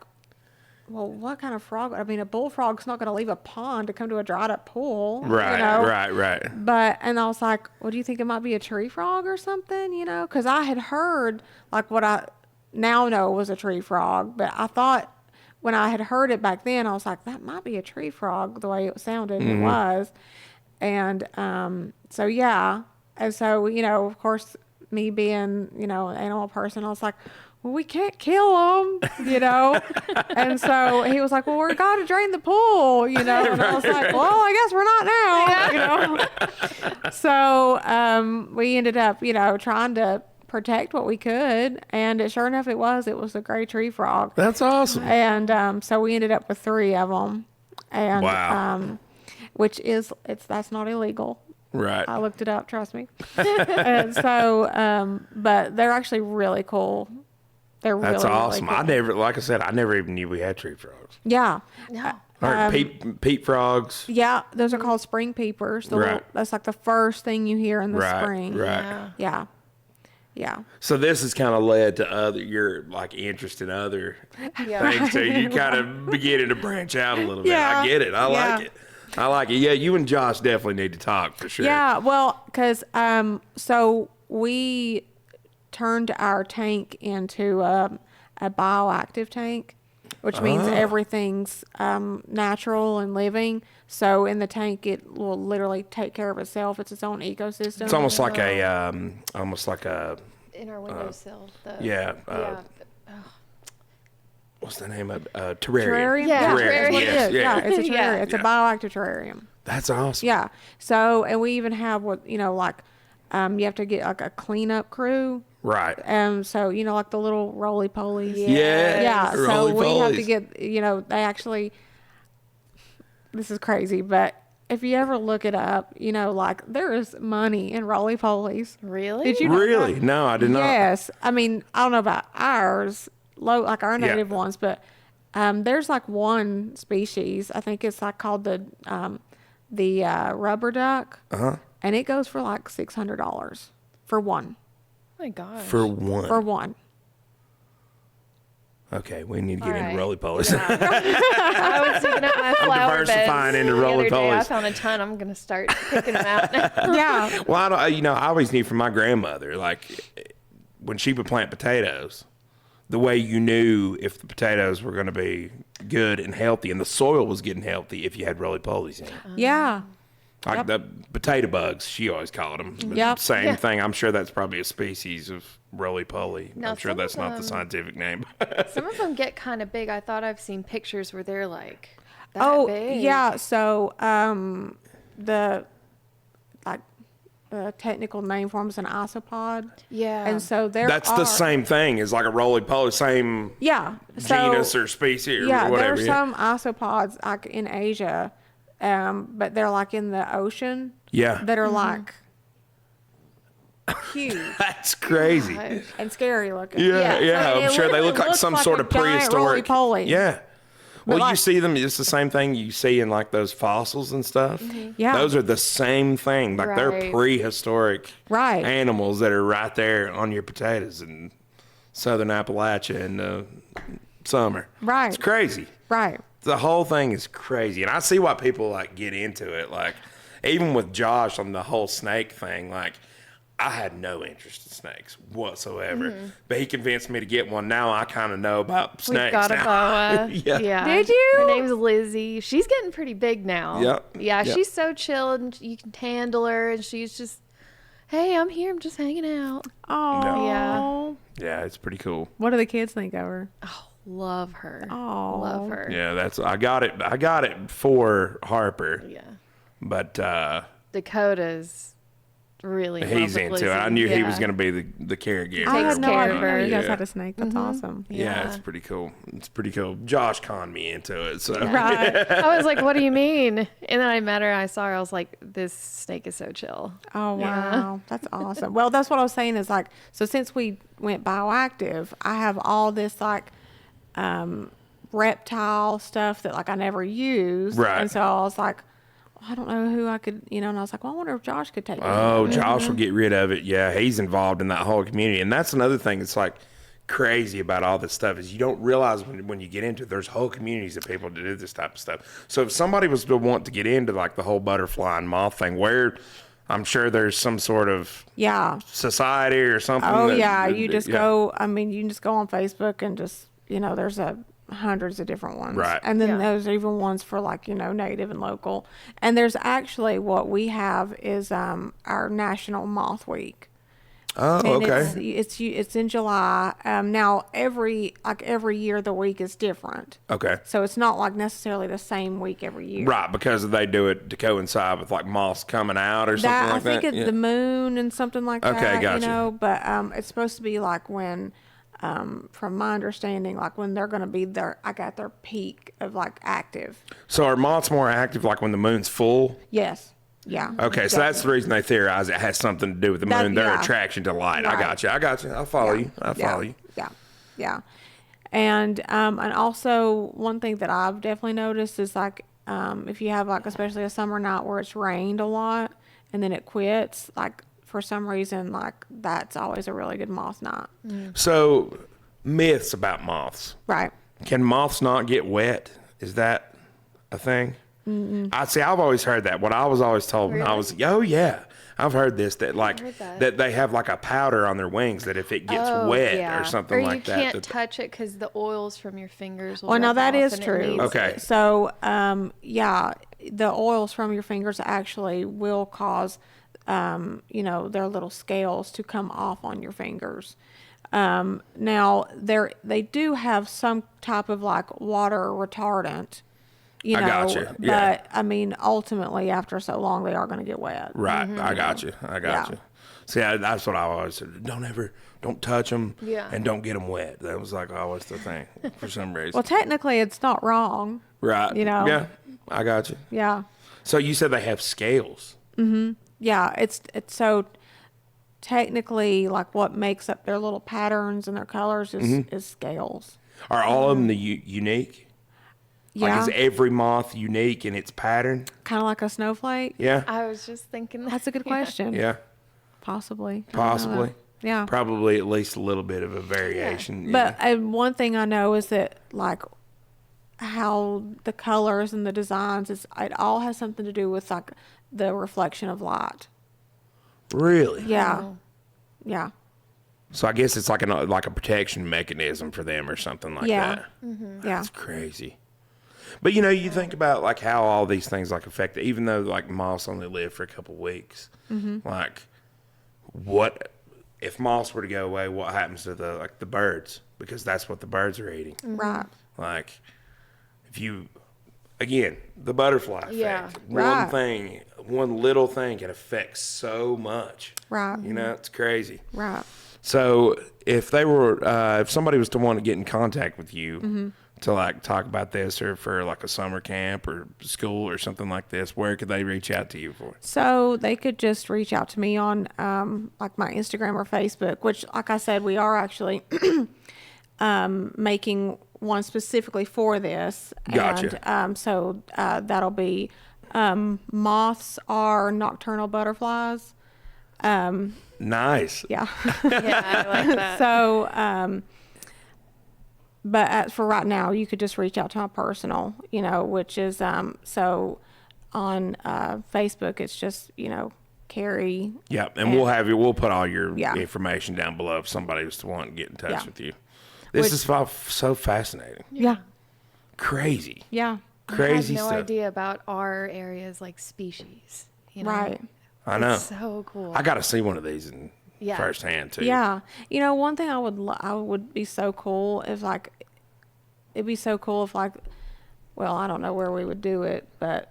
well, what kind of frog? I mean, a bullfrog's not going to leave a pond to come to a dried up pool. Right, you know? right. And I was like, well, do you think it might be a tree frog or something? You know, because I had heard like what I now know was a tree frog, but I thought when I had heard it back then, I was like, that might be a tree frog the way it sounded. It was. And so, yeah. And so, you know, of course, me being, you know, an animal person, I was like, well, we can't kill them, you know. And so he was like, well, we're going to drain the pool, you know. And I was like, well, I guess we're not now, you know. So we ended up, you know, trying to protect what we could. And sure enough, it was a gray tree frog. That's awesome. And so we ended up with 3 of them. And wow. Which is, that's not illegal. Right. I looked it up, trust me. And so, but they're actually really cool. They're That's really, awesome. Really cool. Like I said, I never even knew we had tree frogs. Yeah. No. Or peat frogs. Yeah, those are called spring peepers. That's like the first thing you hear in the spring. Right. Yeah. So this has kind of led to your like interest in other things. So you kind of beginning to branch out a little bit. Yeah. I get it. I like it. Yeah, you and Josh definitely need to talk for sure. Yeah, well, because so we turned our tank into a bioactive tank, which means everything's natural and living. So in the tank, it will literally take care of itself. It's ix own ecosystem. It's almost like a In our windowsill. What's the name of terrarium? Terrarium? Yeah, Terrarium. Yeah. It's a terrarium. It's a bioactive terrarium. That's awesome. Yeah. So, and we even have what, you know, like, you have to get like a cleanup crew. Right. So, you know, like the little roly-polies. Yeah. So we have to get, you know, they actually, this is crazy, but if you ever look it up, you know, like there is money in roly-polies. Really? Did you know Really? that? No, I did not. Yes. I mean, I don't know about ours, like our native ones, but there's like one species, I think it's like called the rubber duck. And it goes for like $600 for one. Oh my gosh. For one. For one. Okay, we need to get into right. roly-polies. I was digging up my flower beds diversifying into the other day. I roly-polies. found a ton. I'm going to start picking them out. Yeah. Well, I always knew from my grandmother, like when she would plant potatoes, the way you knew if the potatoes were going to be good and healthy and the soil was getting healthy if you had roly-polies in it. Yeah. Like the potato bugs, she always called them. Yep. Same thing. I'm sure that's probably a species of roly-poly. Now, I'm sure some that's of not the them- scientific name. Some of them get kind of big. I thought I've seen pictures where they're like that big. Yeah. So the technical name for them is an isopod. Yeah. And so That's the same thing as like a roly-poly, same genus or species or whatever. There's some isopods like in Asia, but they're like in the ocean. Yeah. That are like huge That's crazy. and scary looking. Yeah. So I'm it sure they literally look like looks some like sort a of giant prehistoric. roly-poly. Yeah. Well, you like- see them. It's the same thing you see in like those fossils and stuff. Yeah. Those are the same thing. Like they're Right. prehistoric Right. animals that are right there on your potatoes in southern Appalachia in the summer. Right. It's crazy. Right. The whole thing is crazy. And I see why people like get into it. Like even with Josh on the whole snake thing, like I had no interest in snakes whatsoever. But he convinced me to get one. Now I kind of know about snakes. We've got a now. boa. Yeah. Did you? Her name's Lizzie. She's getting pretty big now. Yep. Yeah, Yep. she's so chill and you can handle her and she's just, hey, I'm here. I'm just hanging out. Oh. Yeah, it's pretty cool. What do the kids think of her? Love her. Oh. Love her. Yeah, I got it for Harper. Yeah. But Dakota's really in He's love with into it. I Lizzie. knew he was Yeah. going to be the caregiver. I Takes had no care idea of her. you guys Yeah. had a snake. That's awesome. Yeah, it's pretty cool. It's pretty cool. Josh conned me into it. So Right. I was like, what do you mean? And then I met her, I saw her, I was like, this snake is so chill. Oh, Yeah. wow. That's awesome. Well, that's what I was saying is like, so since we went bioactive, I have all this like reptile stuff that like I never used. Right. And so I was like, well, I don't know who I could, and I was like, well, I wonder if Josh could take me. Oh, Josh will get rid of it. Yeah, he's involved in that whole community. And that's another thing that's like crazy about all this stuff is you don't realize when you get into it, there's whole communities of people that do this type of stuff. So if somebody was to want to get into like the whole butterfly and moth thing, where I'm sure there's some sort of Yeah. society or something. Oh, that- yeah. that- You just yeah. go, I mean, you can just go on Facebook and just, there's hundreds of different ones. Right. And then Yeah. there's even ones for like, native and local. And there's actually what we have is our National Moth Week. Oh, And okay. it's in July. Now every year the week is different. Okay. So it's not like necessarily the same week every year. Right, because they do it to coincide with like moths coming out or something That like I think that. it's the moon and something like Okay, that. gotcha. But it's supposed to be like when, from my understanding, like when they're going to be their peak of like active. So are moths more active like when the moon's full? Yes. Yeah. Okay, so that's the reason they theorize it has something to do with the That- moon, their yeah. attraction to light. Right. I got you. I follow you. I follow you. Yeah. Yeah. And also one thing that I've definitely noticed is like if you have like especially a summer night where it's rained a lot and then it quits, like for some reason like that's always a really good moth night. So myths about moths. Right. Can moths not get wet? Is that a thing? I see. I've always heard that. What I was always told when I was, oh yeah, I've heard this that like heard that. that they have like a powder on their wings that if it gets wet or something or like you that. can't that touch it because the oils from your fingers will Well, now rub that off is and it true. needs Okay. it. So, yeah, the oils from your fingers actually will cause, their little scales to come off on your fingers. Now they do have some type of like water retardant, I gotcha. Yeah. but I mean, ultimately after so long, they are going to get wet. Right. I got you. Yeah. See, that's what I always said. Don't touch them Yeah. and don't get them wet. That was like always the thing for some reason. Well, technically it's not wrong. Right. Yeah. I got you. Yeah. So you said they have scales. Yeah. It's so technically like what makes up their little patterns and their colors is scales. Are all of them unique? Yeah. Like, is every moth unique in its pattern? Kind of like a snowflake. Yeah. I was just thinking that. That's a good question. Yeah. Possibly. I don't know. Possibly. Yeah. Probably at least a little bit of a variation. But one thing I know is that like how the colors and the designs it all has something to do with like the reflection of light. Really? Yeah. Oh. Yeah. So I guess it's like a protection mechanism for them or something like Yeah. that. Yeah. That's crazy. But you think about like how all these things like affect it, even though like moths only live for a couple weeks. Like, what if moths were to go away? What happens to the birds? Because that's what the birds are eating. Right. Like, if you again the butterfly effect, Yeah. Right. one little thing can affect so much. Right. It's crazy. Right. So if somebody was to want to get in contact with you to like talk about this or for like a summer camp or school or something like this, where could they reach out to you for? So they could just reach out to me on like my Instagram or Facebook, which like I said, we are actually making one specifically for this. Gotcha. And so that'll be moths are nocturnal butterflies. Nice. Yeah. Yeah, I like that. So, but for right now, you could just reach out to my personal, which is so on Facebook, it's just Kari. Yeah, and we'll put all your Yeah. information down below if somebody was to want to get in touch Yeah. with you. This Which- is so fascinating. Yeah. Crazy. Yeah. Crazy I had no stuff. idea about our areas like species. Right. I know. It's so cool. I got to see one of these in Yeah. firsthand too. Yeah. One thing I would be so cool if like, it'd be so cool if like, well, I don't know where we would do it, but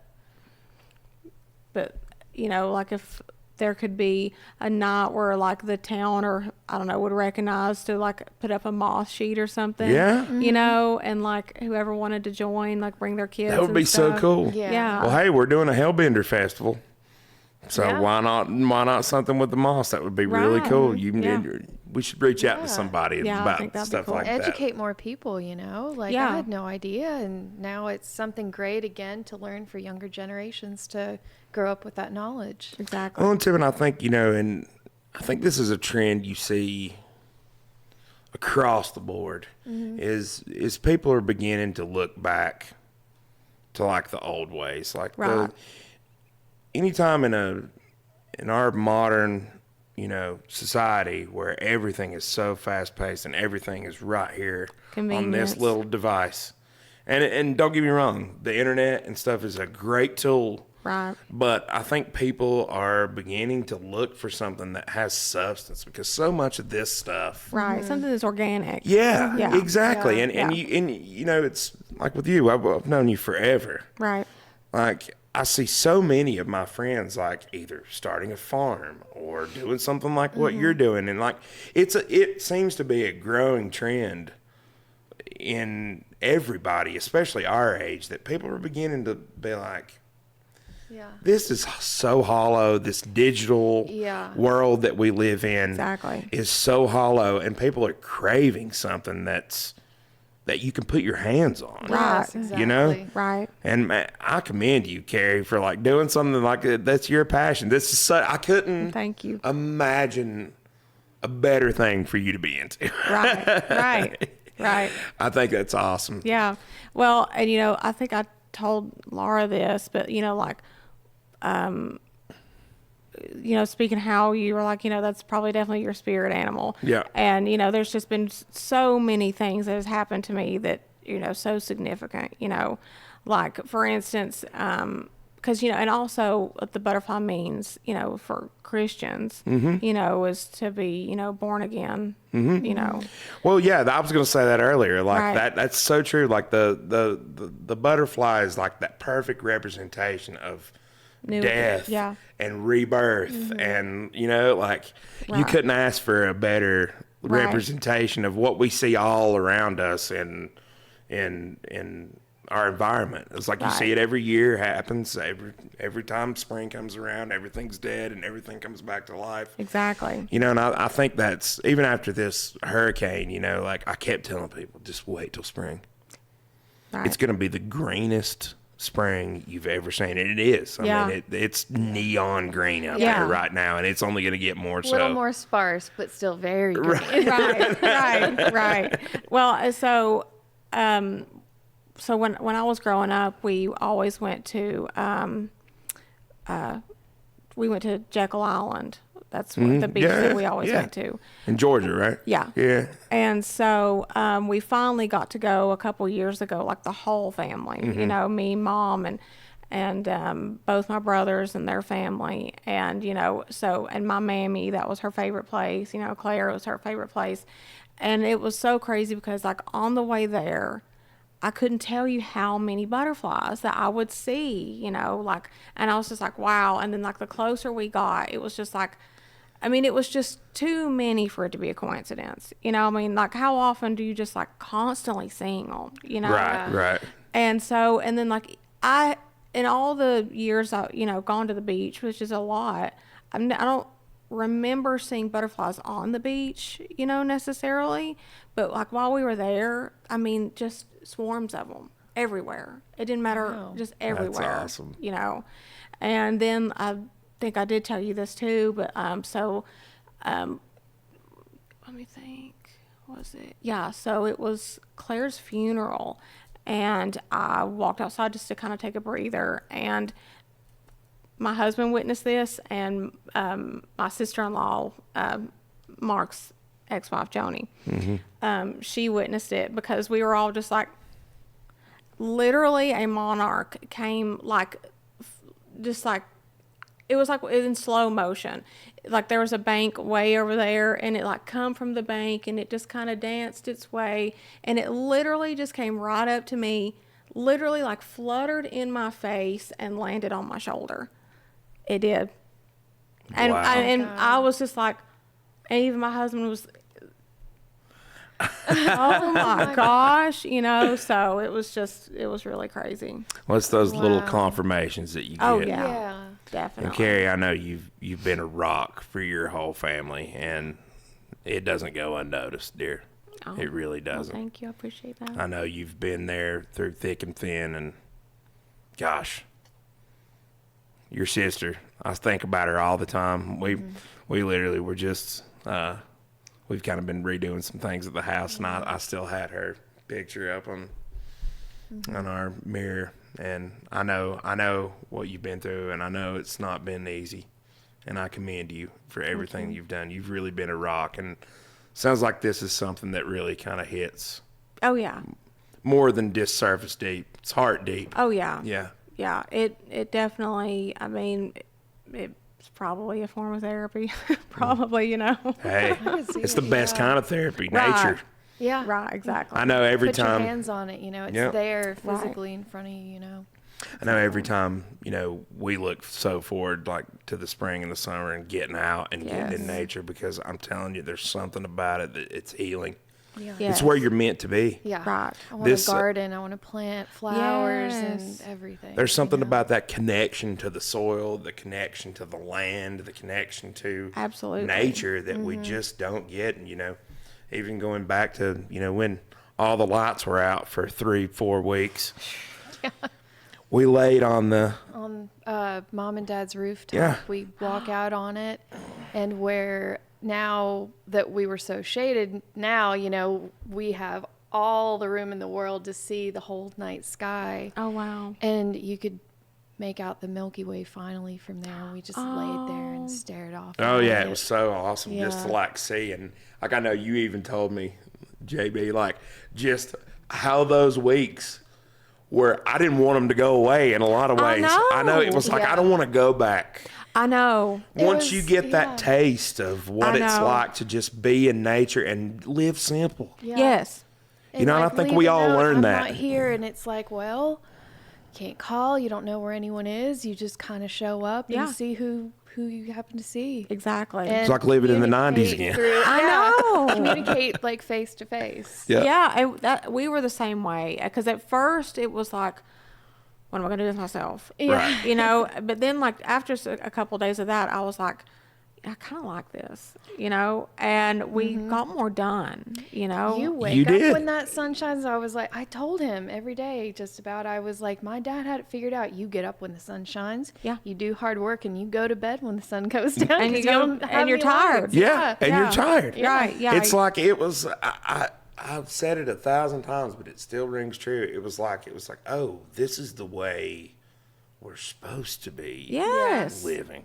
like if there could be a night where like the town or I don't know would recognize to like put up a moth sheet or something. Yeah. You know, and like whoever wanted to join, like bring their kids. That would and be so stuff. cool. Yeah. Well, hey, we're doing a Hellbender festival. So Yeah. why not something with the moss? That would be really Right. cool. Yeah. We should reach out Yeah. to somebody Yeah, I about think that'd be stuff cool. like that. Educate more people, you know? Like, Yeah. I had no idea. And now it's something great, again, to learn for younger generations to grow up with that knowledge. Exactly. Well, and Tim, and I think, and I think this is a trend you see across the board is people are beginning to look back to like the old ways. Like Right. anytime in our modern, society where everything is so fast paced and everything is right here on this Convenience. little device. And don't get me wrong, the internet and stuff is a great tool. Right. But I think people are beginning to look for something that has substance because so much of this stuff. Right. Something that's organic. Yeah, Yeah. exactly. Yeah. And it's like with you, I've known you forever. Right. Like I see so many of my friends like either starting a farm or doing something like what you're doing, and like it seems to be a growing trend in everybody, especially our age, that people are beginning to be like, Yeah. this is so hollow. This digital Yeah. world that we live in Exactly. is so hollow, and people are craving something that you can put your hands on. Right. Yes, exactly. You know? Right. And man, I commend you, Kari, for like doing something like that. That's your passion. This is I couldn't Thank you. imagine a better thing for you to be into. Right. Right. Right. I think that's awesome. Yeah. Well, and I think I told Laura this, but speaking how you were like, that's probably definitely your spirit animal. Yeah. And, there's just been so many things that has happened to me that, so significant, like for instance, because, and also what the butterfly means, for Christians, is to be, born again, Well, yeah, I was going to say that earlier. Like Right. that's so true. Like the butterfly is like that perfect representation of death yeah. and rebirth, and like you Right. couldn't ask for a better Right. representation of what we see all around us in our environment. It's like you Right. see it every year happens. Every time spring comes around, everything's dead and everything comes back to life. Exactly. And I think that's, even after this hurricane, like I kept telling people, just wait till spring. Right. It's going to be the greenest spring you've ever seen. And it is. I Yeah. mean, it's neon green out Yeah. there right now, and it's only going to get more A little so. more sparse, but still very green. Right. Well, so when I was growing up, we always went to Jekyll Island. That's the beach that we always went to. In Georgia, right? Yeah. Yeah. And so we finally got to go a couple years ago, like the whole family, me, mom, and both my brothers and their family. And, and my mammy, that was her favorite place. Claire was her favorite place. And it was so crazy because, like, on the way there, I couldn't tell you how many butterflies that I would see, and I was just like, wow. And then, like, the closer we got, it was just like, it was just too many for it to be a coincidence. Like, how often do you just, like, constantly seeing them, Right. And so, and then, like, in all the years I, gone to the beach, which is a lot, I don't remember seeing butterflies on the beach, necessarily. But, like, while we were there, just swarms of them everywhere. It didn't matter, Wow. just everywhere. That's awesome. And then I think I did tell you this too, but let me think. Was it? Yeah, so it was Claire's funeral, and I walked outside just to kind of take a breather, and my husband witnessed this, and my sister-in-law, Mark's ex-wife, Joni, she witnessed it because we were all just like, literally a monarch came, like, just like, it was like in slow motion. Like, there was a bank way over there, and it, like, come from the bank, and it just kind of danced its way, and it literally just came right up to me, literally, like, fluttered in my face and landed on my shoulder. It did. And Wow. I was just like, and even my husband was, oh my gosh, you know. So it was really crazy. What's those little Wow. confirmations that you get? Oh yeah, Yeah. definitely. And Carrie, I know you've been a rock for your whole family, and it doesn't go unnoticed, dear. Oh, It really well, doesn't. thank you. I appreciate that. I know you've been there through thick and thin, and gosh, your sister, I think about her all the time. We literally were just we've kind of been redoing some things at the house, and I still had her picture up on our mirror, and I know what you've been through, and I know it's not been easy, and I commend you for everything you've done. You've really been a rock, and sounds like this is something that really kind of hits Oh yeah. more than just surface deep. It's heart deep. Oh yeah. Yeah. Yeah. It definitely. I mean, it's probably a form of therapy. Probably, you know. Hey, can see it's the it, best yeah. kind of therapy, Right. nature. Yeah. Right. Exactly. I know every Put time. your hands on it, you know, it's Yep. there Right. physically in front of you, you know. I know every time, we look so forward like to the spring and the summer and getting out and getting in Yes. nature, because I'm telling you, there's something about it that it's healing. Yeah. Yes. It's where you're meant to be. Yeah. Right. I want This, a garden. I want to plant flowers Yes. and everything. There's something you know? about that connection to the soil, the connection to the land, the connection to Absolutely. nature that we just don't get. And, even going back to, when all the lights were out for 3-4 weeks, we laid on the, on mom and dad's rooftop. Yeah. We walk out on it, and where now that we were so shaded, now we have all the room in the world to see the whole night sky, Oh wow. and you could make out the Milky Way finally from there. And we just laid there and Oh. stared off. oh at yeah, it. it was so awesome just to Yeah. like see. And like, I know you even told me, JB, like just how those weeks where I didn't want them to go away in a lot of I ways. know. I know it was like, Yeah. I don't want to go back. I know. Once was- you get that yeah. taste of what I it's know. like to just be in nature and live simple. Yeah. Yes. You know, and I think we leaving all out, learned I'm that. not here, and it's like, well, you can't call. You don't know where anyone is. You just kind of show up Yeah. and see who you happen to see. Exactly. And like living in the 90s communicate again. through- I yeah, know. communicate like face to face. Yeah. Yeah, we were the same way. Because at first it was like, what am I going to do with myself? Yeah. Right. But then like after a couple of days of that, I was like, I kind of like this, and we got more done, You wake You up did. when that sun shines. I was like, I told him every day just about, I was like, my dad had it figured out. You get up when the sun shines. Yeah. You do hard work and you go to bed when the sun goes down. And 'cause you go- don't have and you're any tired. lights. Yeah. And you're Yeah. tired. Right, yeah. It's like it was, I've said it 1,000 times, but it still rings true. It was like, oh, this is the way we're supposed to be Yes. living.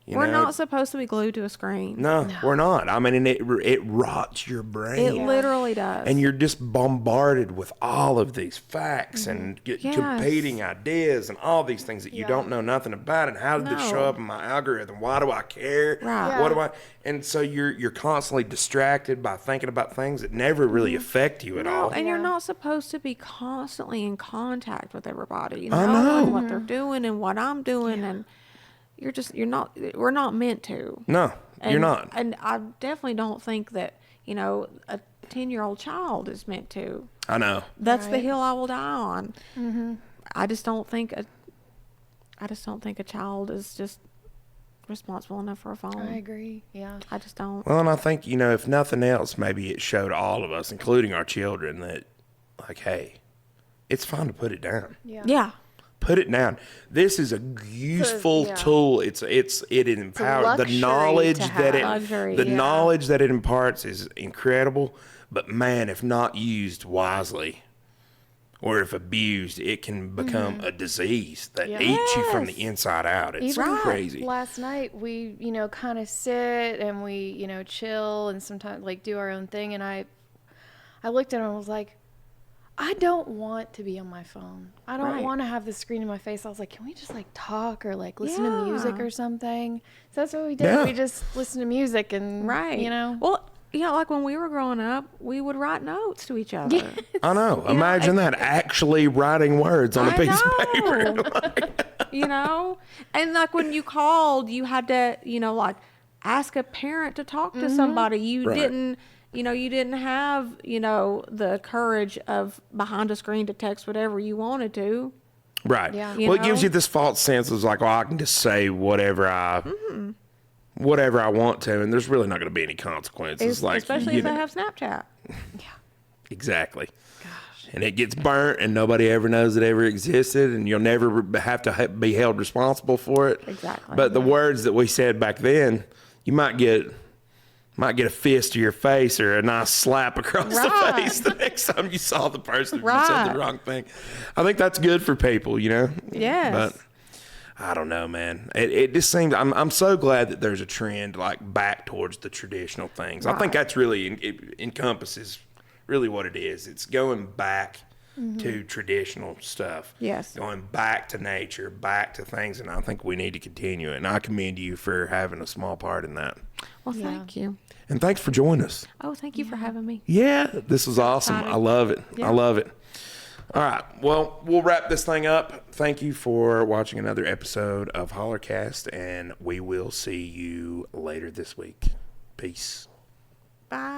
You We're know? not supposed to be glued to a screen. No, we're not. I mean, and it rots your brain. It literally does. And you're just bombarded with all of these facts and Yes. competing ideas and all these things that you Yeah. don't know nothing about. And how did this show No. up in my algorithm? Why do I care? Right. What do I? And so you're constantly distracted by thinking about things that never really affect you at No, all. and you're Yeah. not supposed to be constantly in contact with everybody. I know. knowing what they're doing and what I'm doing, and you're not. We're not meant to. No, you're And- not. And I definitely don't think that a 10-year-old child is meant to. I know. That's the Right. hill I will die on. I just don't think a child is just responsible enough for a phone. I agree. Yeah. I just don't. Well, and I think, if nothing else, maybe it showed all of us, including our children, that, like, hey, it's fine to put it down. Yeah. Yeah. Put it down. This is a useful yeah. tool. It empowers the luxury knowledge to that it have. Luxury, the yeah. knowledge that it imparts is incredible. But man, if not used wisely, or if abused, it can become a disease that Yeah. eats you from Yes. the inside out. It's Even crazy. last night we, kind of sit and we, chill and sometimes like do our own thing. And I looked at him and was like, I don't want to be on my phone. I don't Right. want to have the screen in my face. I was like, can we just like talk or like listen to music Yeah. or something? So that's what we did. Yeah. We just listened to music and, Right. you know. Well, like when we were growing up, we would write notes to each other. I know. Imagine that, actually writing words on a piece of paper. And like when you called, you had to, like ask a parent to talk to somebody. You Right. didn't, you didn't have, the courage of behind a screen to text whatever you wanted to. Right. Yeah. Well, it gives you this false sense of like, I can just say whatever I want to, and there's really not going to be any consequences. Especially if they have Snapchat. Exactly. Gosh. And it gets burnt, and nobody ever knows it ever existed, and you'll never have to be held responsible for it. Exactly. But the words that we said back then, you might get a fist to your face or a nice slap across the face the next time you saw the person who said the wrong thing. I think that's good for people, Yes. But I don't know, man. It just seems I'm so glad that there's a trend like back towards the traditional things. I think that's really it encompasses really what it is. It's going back to traditional stuff. Yes. Going back to nature, back to things, and I think we need to continue it. And I commend you for having a small part in that. Well, thank you. And thanks for joining us. Oh, thank you for having me. Yeah, this was awesome. Exciting. I love it. Yeah. I love it. All right. Well, we'll wrap this thing up. Thank you for watching another episode of HollerCast, and we will see you later this week. Peace. Bye.